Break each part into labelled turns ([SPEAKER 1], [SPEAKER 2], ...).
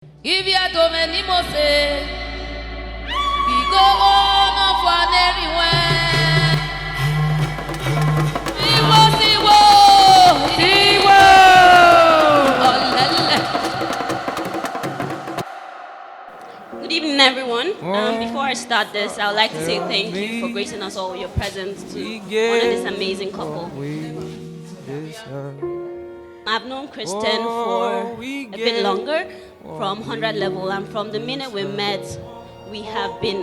[SPEAKER 1] If you don't any more say, we go on off one everywhere.
[SPEAKER 2] Good evening, everyone. Before I start this, I would like to say thank you for gracing us all with your presence to honor this amazing couple. I've known Kristen for a bit longer, from 100 level, and from the minute we met, we have been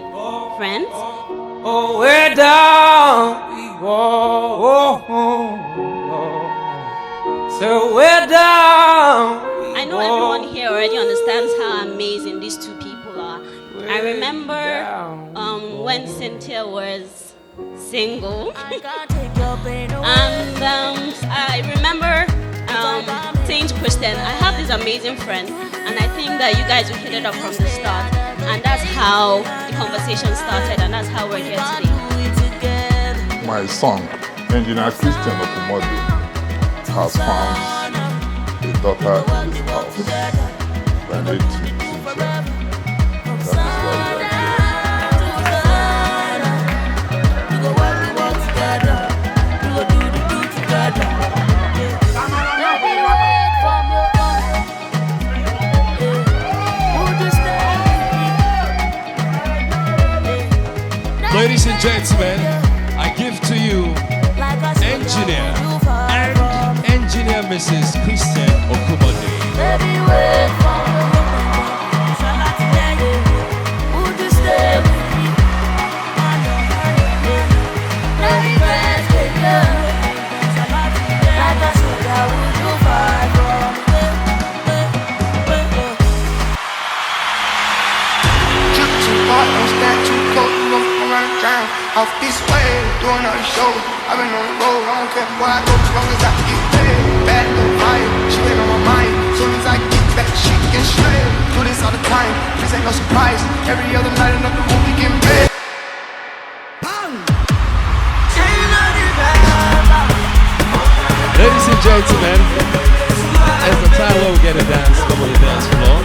[SPEAKER 2] friends.
[SPEAKER 3] Oh, we're down, we go, so we're down.
[SPEAKER 2] I know everyone here already understands how amazing these two people are. I remember when Cynthia was single, and I remember saying to Kristen, I have this amazing friend, and I think that you guys will hit it up from the start. And that's how the conversation started, and that's how we're here today.
[SPEAKER 4] My son, Engineer Christian Okumode, has found a daughter in his house by named Cynthia. That is why we are here.
[SPEAKER 5] Ladies and gentlemen, I give to you engineer Mrs. Christian Okumode.
[SPEAKER 6] Off this way, doing a show. I've been on the road, I don't care where I go, as long as I get paid. Bad little fire, she been on my mind. Soon as I get back, she get straight. Do this all the time, this ain't no surprise. Every other night, another movie getting bad.
[SPEAKER 5] Ladies and gentlemen, it's the time where we get a dance. Come on, the dance floor.